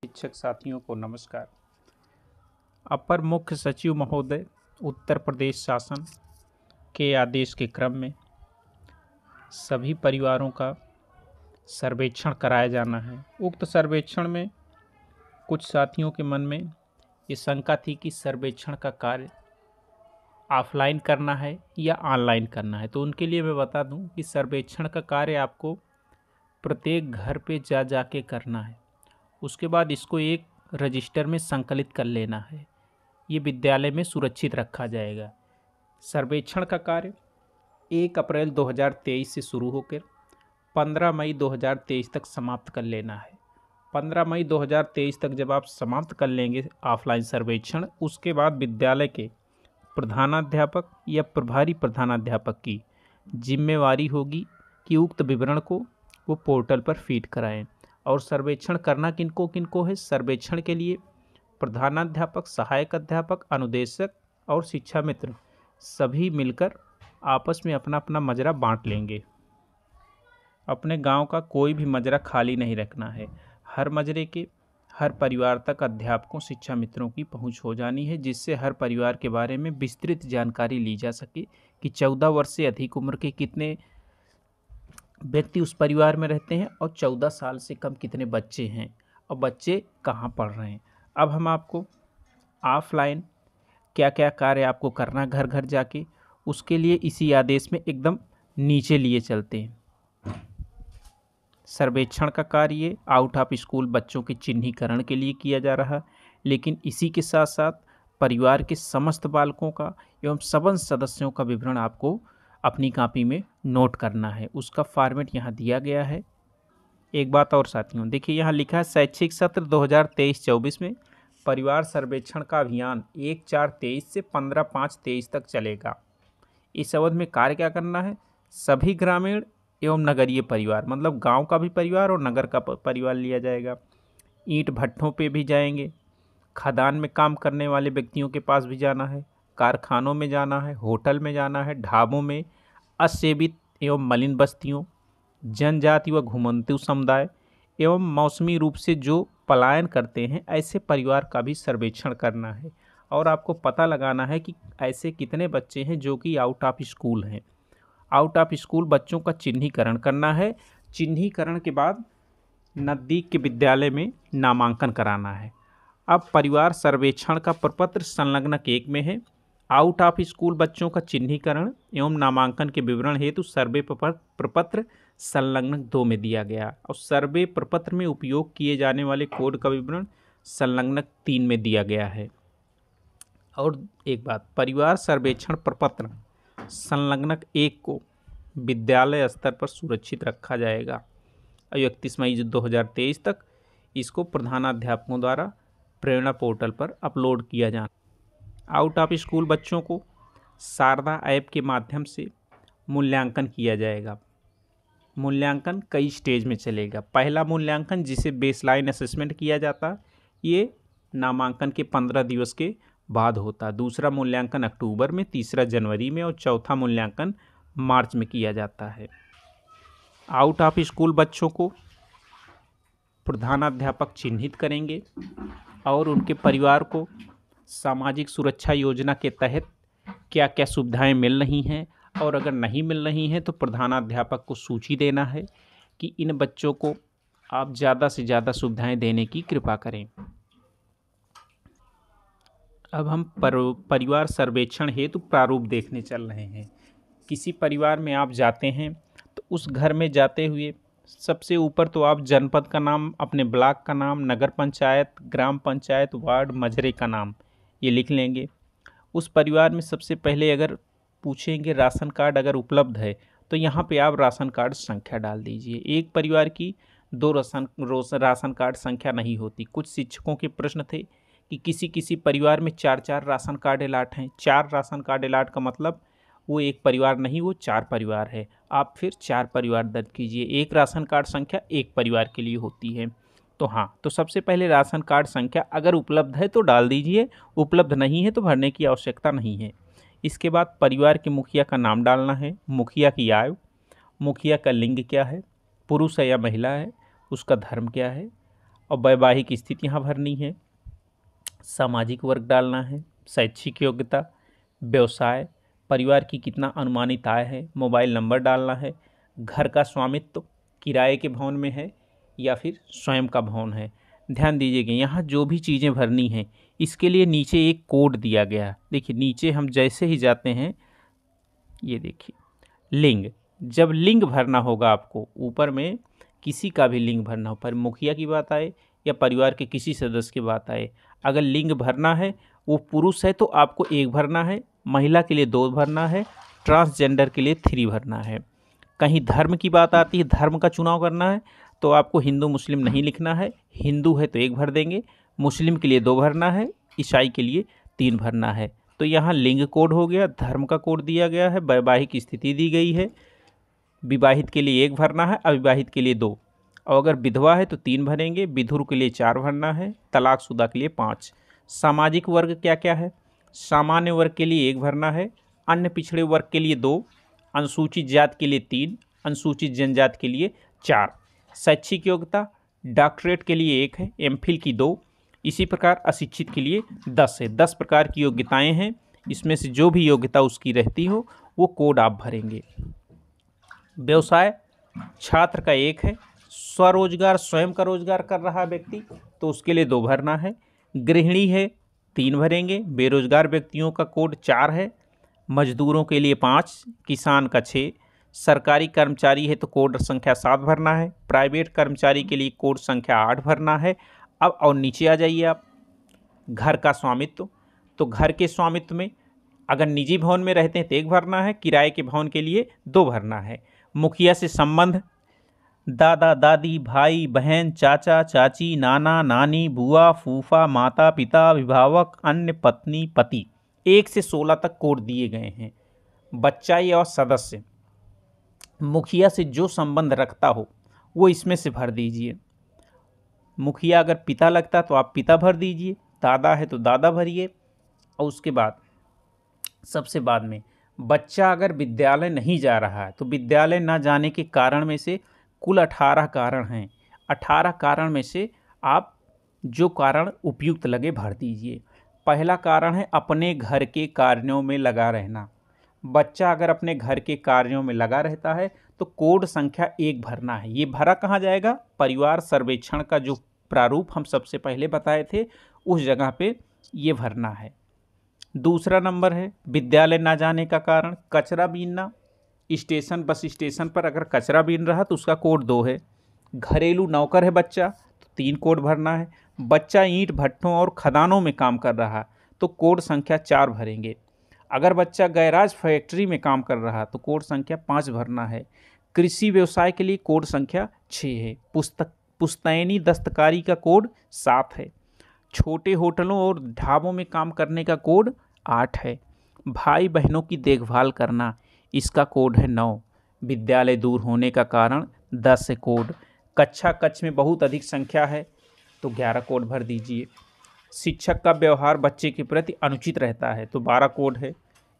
शिक्षक साथियों को नमस्कार। अपर मुख्य सचिव महोदय उत्तर प्रदेश शासन के आदेश के क्रम में सभी परिवारों का सर्वेक्षण कराया जाना है। उक्त सर्वेक्षण में कुछ साथियों के मन में ये शंका थी कि सर्वेक्षण का कार्य ऑफलाइन करना है या ऑनलाइन करना है। तो उनके लिए मैं बता दूं कि सर्वेक्षण का कार्य आपको प्रत्येक घर पे जा के करना है। उसके बाद इसको एक रजिस्टर में संकलित कर लेना है। ये विद्यालय में सुरक्षित रखा जाएगा। सर्वेक्षण का कार्य 1 अप्रैल 2023 से शुरू होकर 15 मई 2023 तक समाप्त कर लेना है। 15 मई 2023 तक जब आप समाप्त कर लेंगे ऑफलाइन सर्वेक्षण, उसके बाद विद्यालय के प्रधानाध्यापक या प्रभारी प्रधानाध्यापक की जिम्मेवारी होगी कि उक्त विवरण को वो पोर्टल पर फीड कराएं। और सर्वेक्षण करना किनको किनको है? सर्वेक्षण के लिए प्रधानाध्यापक, सहायक अध्यापक, अनुदेशक और शिक्षा मित्र सभी मिलकर आपस में अपना अपना मजरा बांट लेंगे। अपने गांव का कोई भी मजरा खाली नहीं रखना है। हर मजरे के हर परिवार तक अध्यापकों, शिक्षा मित्रों की पहुंच हो जानी है, जिससे हर परिवार के बारे में विस्तृत जानकारी ली जा सके कि 14 वर्ष से अधिक उम्र के कितने व्यक्ति उस परिवार में रहते हैं और 14 साल से कम कितने बच्चे हैं और बच्चे कहाँ पढ़ रहे हैं। अब हम आपको ऑफलाइन क्या क्या कार्य आपको करना घर घर जाके, उसके लिए इसी आदेश में एकदम नीचे लिए चलते हैं। सर्वेक्षण का कार्य आउट ऑफ स्कूल बच्चों के चिन्हीकरण के लिए किया जा रहा, लेकिन इसी के साथ साथ परिवार के समस्त बालकों का एवं समस्त सदस्यों का विवरण आपको अपनी कॉपी में नोट करना है। उसका फॉर्मेट यहाँ दिया गया है। एक बात और साथियों, देखिए यहाँ लिखा है शैक्षिक सत्र 2023-24 में परिवार सर्वेक्षण का अभियान 1/4/23 से 15/5/23 तक चलेगा। इस अवधि में कार्य क्या करना है? सभी ग्रामीण एवं नगरीय परिवार, मतलब गांव का भी परिवार और नगर का परिवार लिया जाएगा। ईंट भट्ठों पे भी जाएंगे, खदान में काम करने वाले व्यक्तियों के पास भी जाना है, कारखानों में जाना है, होटल में जाना है, ढाबों में, असेवित एवं मलिन बस्तियों, जनजाति व घुमंतु समुदाय एवं मौसमी रूप से जो पलायन करते हैं ऐसे परिवार का भी सर्वेक्षण करना है। और आपको पता लगाना है कि ऐसे कितने बच्चे हैं जो कि आउट ऑफ स्कूल हैं। आउट ऑफ स्कूल बच्चों का चिन्हीकरण करना है। चिन्हीकरण के बाद नज़दीक के विद्यालय में नामांकन कराना है। अब परिवार सर्वेक्षण का प्रपत्र संलग्नक 1 में है। आउट ऑफ स्कूल बच्चों का चिन्हीकरण एवं नामांकन के विवरण हेतु सर्वे प्रपत्र संलग्नक 2 में दिया गया और सर्वे प्रपत्र में उपयोग किए जाने वाले कोड का विवरण संलग्नक 3 में दिया गया है। और एक बात, परिवार सर्वेक्षण प्रपत्र संलग्नक 1 को विद्यालय स्तर पर सुरक्षित रखा जाएगा और 31 मई 2023 तक इसको प्रधानाध्यापकों द्वारा प्रेरणा पोर्टल पर अपलोड किया जाना। आउट ऑफ स्कूल बच्चों को शारदा ऐप के माध्यम से मूल्यांकन किया जाएगा। मूल्यांकन कई स्टेज में चलेगा। पहला मूल्यांकन जिसे बेसलाइन असेसमेंट किया जाता, ये नामांकन के 15 दिवस के बाद होता। दूसरा मूल्यांकन अक्टूबर में, तीसरा जनवरी में और चौथा मूल्यांकन मार्च में किया जाता है। आउट ऑफ स्कूल बच्चों को प्रधानाध्यापक चिन्हित करेंगे और उनके परिवार को सामाजिक सुरक्षा योजना के तहत क्या क्या सुविधाएं मिल रही हैं, और अगर नहीं मिल रही हैं तो प्रधानाध्यापक को सूची देना है कि इन बच्चों को आप ज़्यादा से ज़्यादा सुविधाएं देने की कृपा करें। अब हम परिवार सर्वेक्षण हेतु प्रारूप देखने चल रहे हैं। किसी परिवार में आप जाते हैं तो उस घर में जाते हुए सबसे ऊपर तो आप जनपद का नाम, अपने ब्लॉक का नाम, नगर पंचायत, ग्राम पंचायत, वार्ड, मजरे का नाम ये लिख लेंगे। उस परिवार में सबसे पहले अगर पूछेंगे राशन कार्ड अगर उपलब्ध है तो यहाँ पे आप राशन कार्ड संख्या डाल दीजिए। एक परिवार की 2 राशन कार्ड संख्या नहीं होती। कुछ शिक्षकों के प्रश्न थे कि किसी परिवार में 4-4 राशन कार्ड अलाट हैं। 4 राशन कार्ड अलाट का मतलब वो एक परिवार नहीं, वो 4 परिवार है। आप फिर 4 परिवार दर्ज कीजिए। एक राशन कार्ड संख्या एक परिवार के लिए होती है। तो हाँ, तो सबसे पहले राशन कार्ड संख्या अगर उपलब्ध है तो डाल दीजिए, उपलब्ध नहीं है तो भरने की आवश्यकता नहीं है। इसके बाद परिवार के मुखिया का नाम डालना है, मुखिया की आयु, मुखिया का लिंग क्या है, पुरुष है या महिला है, उसका धर्म क्या है, और वैवाहिक स्थिति यहाँ भरनी है, सामाजिक वर्ग डालना है, शैक्षिक योग्यता, व्यवसाय, परिवार की कितना अनुमानित आय है, मोबाइल नंबर डालना है, घर का स्वामित्व किराए के भवन में है या फिर स्वयं का भवन है। ध्यान दीजिएगा यहाँ जो भी चीज़ें भरनी हैं इसके लिए नीचे एक कोड दिया गया है। देखिए नीचे हम जैसे ही जाते हैं, ये देखिए लिंग, जब लिंग भरना होगा आपको, ऊपर में किसी का भी लिंग भरना हो, पर मुखिया की बात आए या परिवार के किसी सदस्य की बात आए, अगर लिंग भरना है वो पुरुष है तो आपको 1 भरना है, महिला के लिए 2 भरना है, ट्रांसजेंडर के लिए 3 भरना है। कहीं धर्म की बात आती है, धर्म का चुनाव करना है तो आपको हिंदू मुस्लिम नहीं लिखना है, हिंदू है तो 1 भर देंगे, मुस्लिम के लिए 2 भरना है, ईसाई के लिए 3 भरना है। तो यहाँ लिंग कोड हो गया, धर्म का कोड दिया गया है, वैवाहिक स्थिति दी गई है, विवाहित के लिए 1 भरना है, अविवाहित के लिए 2, और अगर विधवा है तो 3 भरेंगे, विधुर के लिए 4 भरना है, तलाकशुदा के लिए 5। सामाजिक वर्ग क्या क्या है, सामान्य वर्ग के लिए 1 भरना है, अन्य पिछड़े वर्ग के लिए 2, अनुसूचित जाति के लिए 3, अनुसूचित जनजाति के लिए 4। शैक्षिक योग्यता डॉक्टरेट के लिए 1 है, एमफिल की 2, इसी प्रकार अशिक्षित के लिए 10 है। 10 प्रकार की योग्यताएं हैं, इसमें से जो भी योग्यता उसकी रहती हो वो कोड आप भरेंगे। व्यवसाय छात्र का 1 है, स्वरोजगार स्वयं का रोजगार कर रहा व्यक्ति तो उसके लिए 2 भरना है, गृहिणी है 3 भरेंगे, बेरोजगार व्यक्तियों का कोड 4 है, मजदूरों के लिए 5, किसान का 6, सरकारी कर्मचारी है तो कोड संख्या 7 भरना है, प्राइवेट कर्मचारी के लिए कोड संख्या 8 भरना है। अब और नीचे आ जाइए आप, घर का स्वामित्व, तो घर के स्वामित्व में अगर निजी भवन में रहते हैं तो 1 भरना है, किराए के भवन के लिए 2 भरना है। मुखिया से संबंध दादा दादी, भाई बहन, चाचा चाची, नाना नानी, बुआ फूफा, माता पिता, अभिभावक, अन्य पत्नी पति, 1 से 16 तक कोड दिए गए हैं। बच्चा या सदस्य मुखिया से जो संबंध रखता हो वो इसमें से भर दीजिए। मुखिया अगर पिता लगता तो आप पिता भर दीजिए, दादा है तो दादा भरिए। और उसके बाद सबसे बाद में बच्चा अगर विद्यालय नहीं जा रहा है तो विद्यालय ना जाने के कारण में से कुल 18 कारण हैं, 18 कारण में से आप जो कारण उपयुक्त लगे भर दीजिए। पहला कारण है अपने घर के कार्यों में लगा रहना। बच्चा अगर अपने घर के कार्यों में लगा रहता है तो कोड संख्या 1 भरना है। ये भरा कहाँ जाएगा, परिवार सर्वेक्षण का जो प्रारूप हम सबसे पहले बताए थे उस जगह पे ये भरना है। दूसरा नंबर है विद्यालय ना जाने का कारण, कचरा बीनना, स्टेशन बस स्टेशन पर अगर कचरा बीन रहा तो उसका कोड 2 है। घरेलू नौकर है बच्चा तो 3 कोड भरना है। बच्चा ईंट भट्ठों और खदानों में काम कर रहा तो कोड संख्या 4 भरेंगे। अगर बच्चा गैराज फैक्ट्री में काम कर रहा तो कोड संख्या 5 भरना है। कृषि व्यवसाय के लिए कोड संख्या 6 है। पुश्तैनी दस्तकारी का कोड 7 है। छोटे होटलों और ढाबों में काम करने का कोड 8 है। भाई बहनों की देखभाल करना, इसका कोड है 9। विद्यालय दूर होने का कारण 10 है कोड। कक्षा कक्ष में बहुत अधिक संख्या है तो 11 कोड भर दीजिए। शिक्षक का व्यवहार बच्चे के प्रति अनुचित रहता है तो 12 कोड है,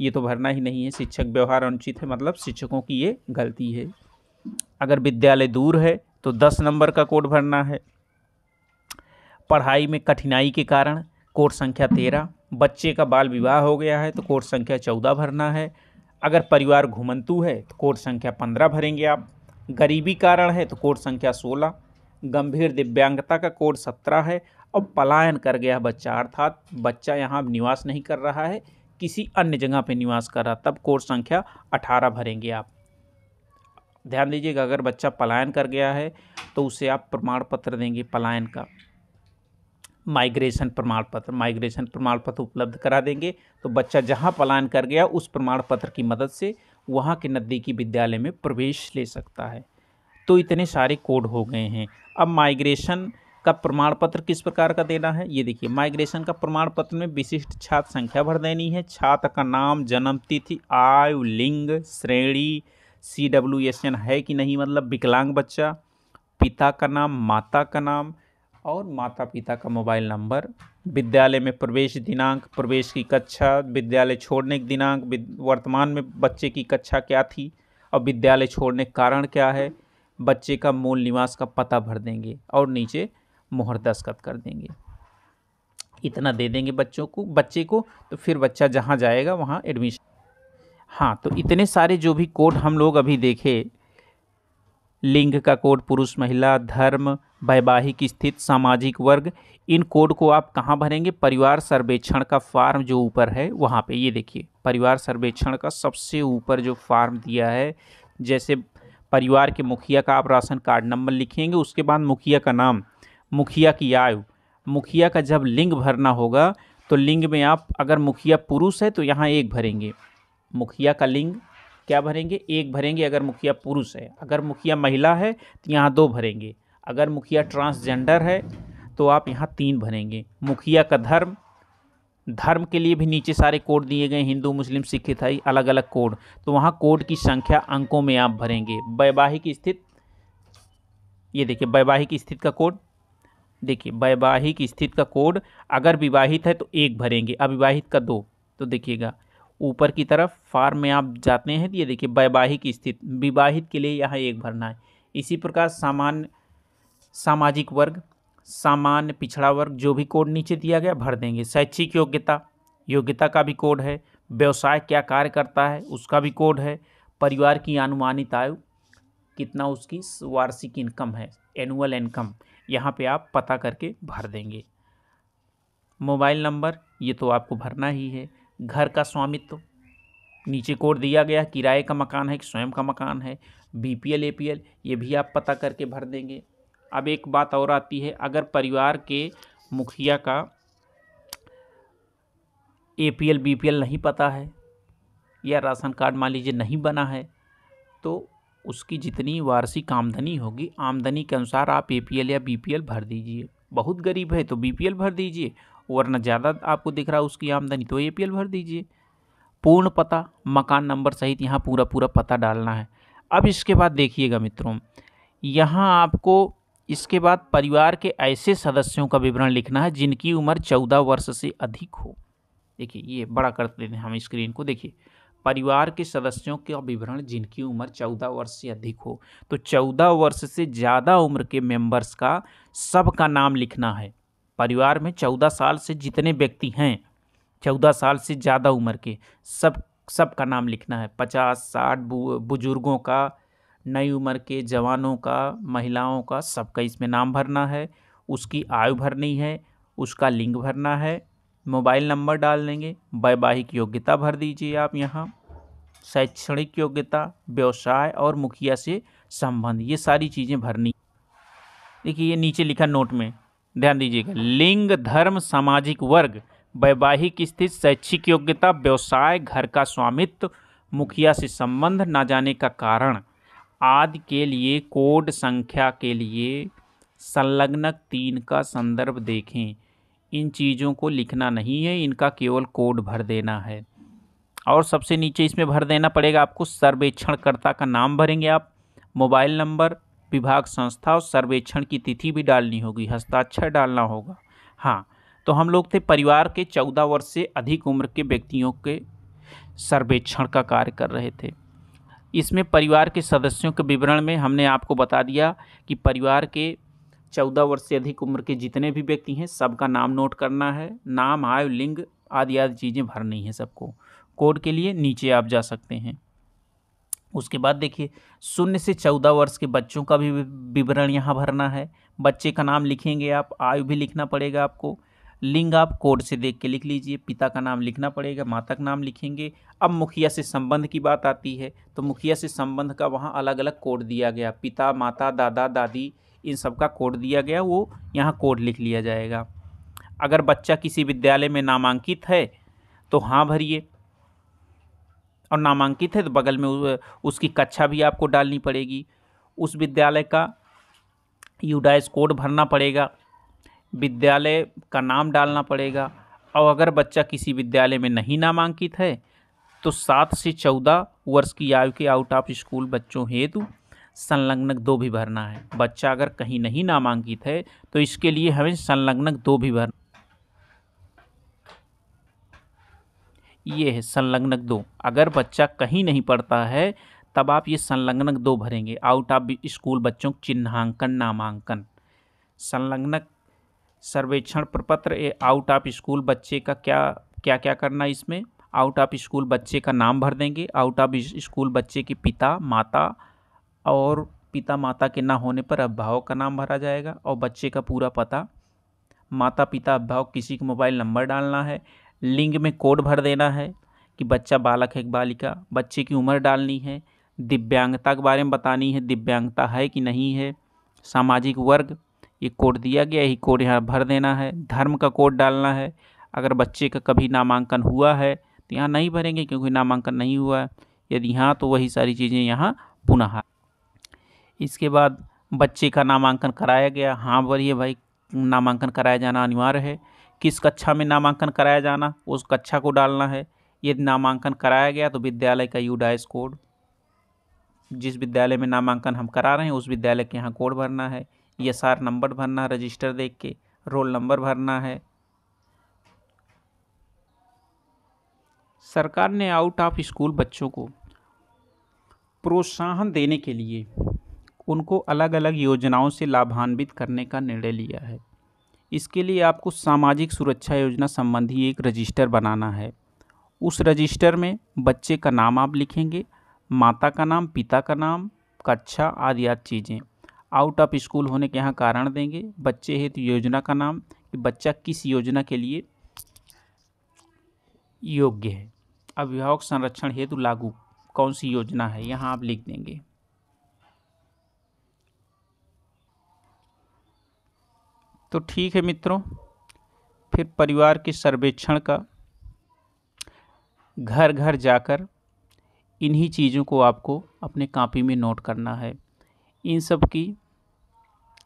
ये तो भरना ही नहीं है। शिक्षक व्यवहार अनुचित है मतलब शिक्षकों की ये गलती है। अगर विद्यालय दूर है तो 10 नंबर का कोड भरना है। पढ़ाई में कठिनाई के कारण कोड संख्या 13। बच्चे का बाल विवाह हो गया है तो कोड संख्या 14 भरना है। अगर परिवार घुमंतु है तो कोड संख्या 15 भरेंगे आप। गरीबी कारण है तो कोड संख्या 16। गंभीर दिव्यांगता का कोड 17 है। और पलायन कर गया बच्चा, अर्थात बच्चा यहाँ निवास नहीं कर रहा है, किसी अन्य जगह पे निवास कर रहा, तब कोड संख्या 18 भरेंगे आप। ध्यान दीजिएगा, अगर बच्चा पलायन कर गया है तो उसे आप प्रमाण पत्र देंगे पलायन का, माइग्रेशन प्रमाण पत्र उपलब्ध करा देंगे। तो बच्चा जहाँ पलायन कर गया उस प्रमाण पत्र की मदद से वहाँ के नज़दीकी विद्यालय में प्रवेश ले सकता है। तो इतने सारे कोड हो गए हैं। अब माइग्रेशन का प्रमाण पत्र किस प्रकार का देना है, ये देखिए। माइग्रेशन का प्रमाण पत्र में विशिष्ट छात्र संख्या भर देनी है, छात्र का नाम, जन्म तिथि, आयु, लिंग, श्रेणी, CWSN है कि नहीं मतलब विकलांग बच्चा, पिता का नाम, माता का नाम और माता पिता का मोबाइल नंबर, विद्यालय में प्रवेश दिनांक, प्रवेश की कक्षा, विद्यालय छोड़ने के दिनांक, वर्तमान में बच्चे की कक्षा क्या थी और विद्यालय छोड़ने का कारण क्या है, बच्चे का मूल निवास का पता भर देंगे और नीचे मुहर दस्तखत कर देंगे। इतना दे देंगे बच्चे को, तो फिर बच्चा जहाँ जाएगा वहाँ एडमिशन। हाँ, तो इतने सारे जो भी कोड हम लोग अभी देखे, लिंग का कोड, पुरुष महिला, धर्म, वैवाहिक स्थिति, सामाजिक वर्ग, इन कोड को आप कहाँ भरेंगे? परिवार सर्वेक्षण का फॉर्म जो ऊपर है वहाँ पे, ये देखिए परिवार सर्वेक्षण का सबसे ऊपर जो फॉर्म दिया है, जैसे परिवार के मुखिया का आप राशन कार्ड नंबर लिखेंगे, उसके बाद मुखिया का नाम, मुखिया की आयु, मुखिया का जब लिंग भरना होगा तो लिंग में आप अगर मुखिया पुरुष है तो यहाँ 1 भरेंगे, मुखिया का लिंग क्या भरेंगे? 1 भरेंगे अगर मुखिया पुरुष है। अगर मुखिया महिला है तो यहाँ 2 भरेंगे। अगर मुखिया ट्रांसजेंडर है तो आप यहाँ 3 भरेंगे। मुखिया का धर्म, धर्म के लिए भी नीचे सारे कोड दिए गए, हिंदू, मुस्लिम, सिख, ईसाई, अलग अलग कोड, तो वहाँ कोड की संख्या अंकों में आप भरेंगे। वैवाहिक स्थिति, ये देखिए वैवाहिक स्थिति का कोड, देखिए वैवाहिक स्थिति का कोड, अगर विवाहित है तो 1 भरेंगे, अविवाहित का 2। तो देखिएगा ऊपर की तरफ फॉर्म में आप जाते हैं तो ये देखिए वैवाहिक स्थिति, विवाहित के लिए यहाँ 1 भरना है। इसी प्रकार सामान्य, सामाजिक वर्ग, सामान्य, पिछड़ा वर्ग, जो भी कोड नीचे दिया गया भर देंगे। शैक्षिक योग्यता, योग्यता का भी कोड है। व्यवसाय क्या कार्य करता है उसका भी कोड है। परिवार की अनुमानित आयु, कितना उसकी वार्षिक इनकम है, एनुअल इनकम, यहाँ पे आप पता करके भर देंगे। मोबाइल नंबर ये तो आपको भरना ही है। घर का स्वामित्व, नीचे कोड दिया गया, किराए का मकान है कि स्वयं का मकान है। बीपीएल, एपीएल, ये भी आप पता करके भर देंगे। अब एक बात और आती है, अगर परिवार के मुखिया का एपीएल बीपीएल नहीं पता है या राशन कार्ड मान लीजिए नहीं बना है, तो उसकी जितनी वार्षिक आमदनी होगी, आमदनी के अनुसार आप एपीएल या बीपीएल भर दीजिए। बहुत गरीब है तो बीपीएल भर दीजिए, वरना ज़्यादा आपको दिख रहा है उसकी आमदनी तो एपीएल भर दीजिए। पूर्ण पता, मकान नंबर सहित यहाँ पूरा पूरा पता डालना है। अब इसके बाद देखिएगा मित्रों, यहाँ आपको इसके बाद परिवार के ऐसे सदस्यों का विवरण लिखना है जिनकी उम्र 14 वर्ष से अधिक हो। देखिए ये बड़ा कर देते हैं हम स्क्रीन को, देखिए परिवार के सदस्यों का विवरण जिनकी उम्र 14 वर्ष से अधिक हो। तो 14 वर्ष से ज़्यादा उम्र के मेंबर्स का सबका नाम लिखना है। परिवार में 14 साल से जितने व्यक्ति हैं, 14 साल से ज़्यादा उम्र के, सबका नाम लिखना है। 50-60 बुजुर्गों का, नई उम्र के जवानों का, महिलाओं का, सबका इसमें नाम भरना है। उसकी आयु भरनी है, उसका लिंग भरना है, मोबाइल नंबर डाल देंगे। वैवाहिक योग्यता भर दीजिए आप यहाँ, शैक्षणिक योग्यता, व्यवसाय और मुखिया से संबंध, ये सारी चीज़ें भरनी। देखिए ये नीचे लिखा नोट में ध्यान दीजिएगा, लिंग, धर्म, सामाजिक वर्ग, वैवाहिक स्थिति, शैक्षिक योग्यता, व्यवसाय, घर का स्वामित्व, मुखिया से संबंध, ना जाने का कारण आदि के लिए कोड संख्या के लिए संलग्नक 3 का संदर्भ देखें। इन चीज़ों को लिखना नहीं है, इनका केवल कोड भर देना है। और सबसे नीचे इसमें भर देना पड़ेगा आपको सर्वेक्षणकर्ता का नाम भरेंगे आप, मोबाइल नंबर, विभाग, संस्था और सर्वेक्षण की तिथि भी डालनी होगी, हस्ताक्षर डालना होगा। हाँ, तो हम लोग थे परिवार के 14 वर्ष से अधिक उम्र के व्यक्तियों के सर्वेक्षण का कार्य कर रहे थे। इसमें परिवार के सदस्यों के विवरण में हमने आपको बता दिया कि परिवार के 14 वर्ष से अधिक उम्र के जितने भी व्यक्ति हैं सबका नाम नोट करना है, नाम, आयु, लिंग आदि आदि चीज़ें भरनी है सबको। कोड के लिए नीचे आप जा सकते हैं। उसके बाद देखिए 0 से 14 वर्ष के बच्चों का भी विवरण यहाँ भरना है। बच्चे का नाम लिखेंगे आप, आयु भी लिखना पड़ेगा आपको, लिंग आप कोड से देख के लिख लीजिए, पिता का नाम लिखना पड़ेगा, माता का नाम लिखेंगे। अब मुखिया से संबंध की बात आती है, तो मुखिया से संबंध का वहाँ अलग अलग कोड दिया गया, पिता, माता, दादा, दादी, इन सब का कोड दिया गया, वो यहाँ कोड लिख लिया जाएगा। अगर बच्चा किसी विद्यालय में नामांकित है तो हाँ भरिए, और नामांकित है तो बगल में उसकी कक्षा भी आपको डालनी पड़ेगी, उस विद्यालय का यूडाइस कोड भरना पड़ेगा, विद्यालय का नाम डालना पड़ेगा। और अगर बच्चा किसी विद्यालय में नहीं नामांकित है तो 7 से 14 वर्ष की आयु के आउट ऑफ स्कूल बच्चों हेतु संलग्नक 2 भी भरना है। बच्चा अगर कहीं नहीं नामांकित है तो इसके लिए हमें संलग्नक 2 भी भरना, ये है संलग्नक 2। अगर बच्चा कहीं नहीं पढ़ता है तब आप ये संलग्नक 2 भरेंगे, आउट ऑफ स्कूल बच्चों चिन्हांकन, नामांकन। संलग्नक सर्वेक्षण प्रपत्र आउट ऑफ स्कूल बच्चे का क्या क्या करना है इसमें। आउट ऑफ स्कूल बच्चे का नाम भर देंगे, आउट ऑफ स्कूल बच्चे के पिता माता और पिता माता के ना होने पर अभिभावक का नाम भरा जाएगा और बच्चे का पूरा पता, माता पिता अभिभावक किसी का मोबाइल नंबर डालना है। लिंग में कोड भर देना है कि बच्चा बालक है कि बालिका, बच्चे की उम्र डालनी है, दिव्यांगता के बारे में बतानी है, दिव्यांगता है कि नहीं है, सामाजिक वर्ग, ये कोड दिया गया, यही कोड यहाँ भर देना है। धर्म का कोड डालना है, अगर बच्चे का कभी नामांकन हुआ है तो यहाँ नहीं भरेंगे क्योंकि नामांकन नहीं हुआ है, यदि हाँ तो वही सारी चीज़ें यहाँ पुनः। इसके बाद बच्चे का नामांकन कराया गया, हाँ भरिए भाई, नामांकन कराया जाना अनिवार्य है। किस कक्षा में नामांकन कराया जाना उस कक्षा को डालना है। यदि नामांकन कराया गया तो विद्यालय का यूडाइस कोड, जिस विद्यालय में नामांकन हम करा रहे हैं उस विद्यालय के यहाँ कोड भरना है। ESR नंबर भरना है, रजिस्टर देख के रोल नंबर भरना है। सरकार ने आउट ऑफ स्कूल बच्चों को प्रोत्साहन देने के लिए उनको अलग अलग योजनाओं से लाभान्वित करने का निर्णय लिया है। इसके लिए आपको सामाजिक सुरक्षा योजना संबंधी एक रजिस्टर बनाना है। उस रजिस्टर में बच्चे का नाम आप लिखेंगे, माता का नाम, पिता का नाम, कक्षा आदि चीज़ें। आउट ऑफ स्कूल होने के यहाँ कारण देंगे, बच्चे हेतु योजना का नाम कि बच्चा किस योजना के लिए योग्य है, अभिभावक संरक्षण हेतु लागू कौन सी योजना है यहाँ आप लिख देंगे। तो ठीक है मित्रों, फिर परिवार के सर्वेक्षण का घर घर जाकर इन्हीं चीज़ों को आपको अपने कॉपी में नोट करना है। इन सब की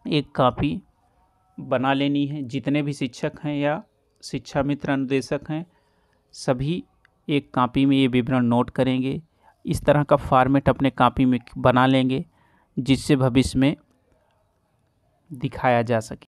एक कॉपी बना लेनी है। जितने भी शिक्षक हैं या शिक्षा मित्र अनुदेशक हैं सभी एक कॉपी में ये विवरण नोट करेंगे। इस तरह का फॉर्मेट अपने कॉपी में बना लेंगे जिससे भविष्य में दिखाया जा सके।